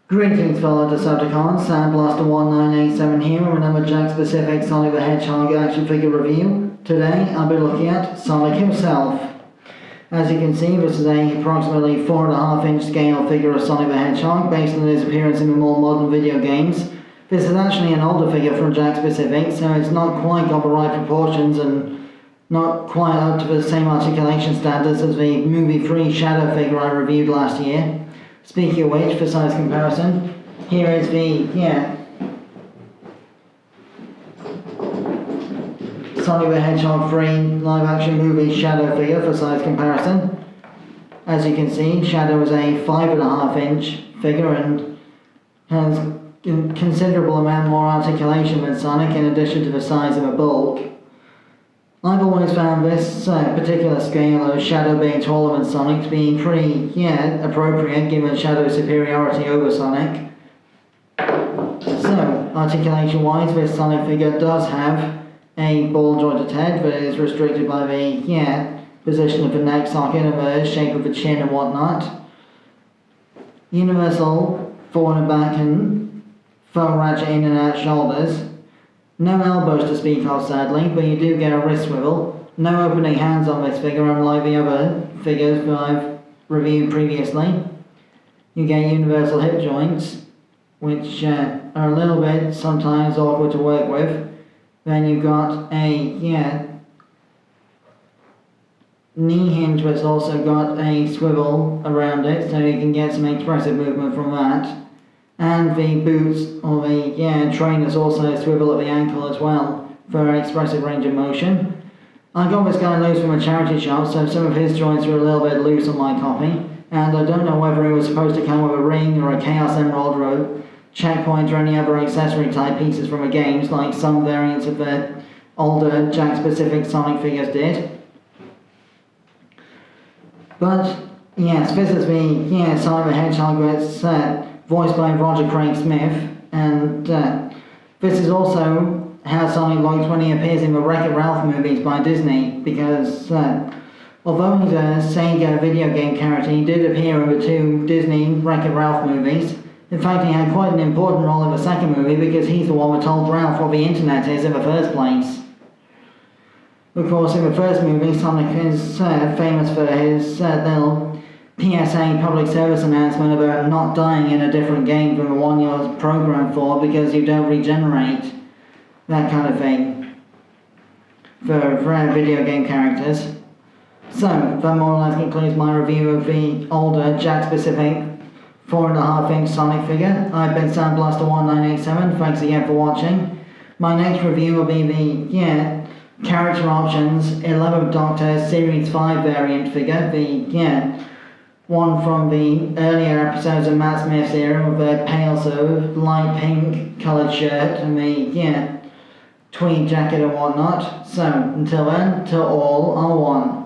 Greetings fellow Decepticons, Sandblaster1987 here with another Jakks Pacific Sonic the Hedgehog action figure review. Today I'll be looking at Sonic himself. As you can see, this is a approximately 4.5 inch scale figure of Sonic the Hedgehog based on his appearance in the more modern video games. This is actually an older figure from Jakks Pacific, so it's not quite got the right proportions and not quite up to the same articulation standards as the movie-free Shadow figure I reviewed last year. Speaking of which, for size comparison, here is the, Sonic the Hedgehog 3 live action movie Shadow figure for size comparison. As you can see, Shadow is a 5.5 inch figure and has a considerable amount more articulation than Sonic in addition to the size of a bulk. I've always found this particular scale of Shadow being taller than Sonic to be pretty, appropriate given Shadow's superiority over Sonic. So, articulation-wise, this Sonic figure does have a ball-jointed head that is restricted by the, position of the neck socket and the shape of the chin and whatnot. Universal forward and back and faux ratchet in and out shoulders. No elbows to speak of, sadly, but you do get a wrist swivel. No opening hands on this figure, unlike the other figures that I've reviewed previously. You get universal hip joints, which are a little bit sometimes awkward to work with. Then you've got a, knee hinge that's also got a swivel around it, so you can get some expressive movement from that. And the boots, or the trainers also swivel at the ankle as well for expressive range of motion. I got this guy loose from a charity shop, so some of his joints are a little bit loose on my copy. And I don't know whether it was supposed to come with a ring or a Chaos Emerald or a checkpoint or any other accessory type pieces from the games, like some variants of the older Jakks Pacific Sonic figures did. But yes, this is the Sonic the Hedgehog that's voiced by Roger Craig Smith, and this is also how Sonic looks when he appears in the Wreck-It Ralph movies by Disney, because although he's a Sega video game character, he did appear in the two Disney Wreck-It Ralph movies. In fact, he had quite an important role in the second movie because he's the one that told Ralph what the internet is in the first place. Of course, in the first movie, Sonic is famous for his little PSA public service announcement about not dying in a different game than the one you're programmed for because you don't regenerate. That kind of thing. For video game characters. So, that more or less concludes my review of the older Jakks Pacific 4.5 inch Sonic figure. I've been Sandblaster1987, thanks again for watching. My next review will be the, character options 11th Doctor Series 5 variant figure, the, one from the earlier episodes of Matt Smith's era with a pale sort of light pink coloured shirt and the, tweed jacket and whatnot. So, until then, to all are one.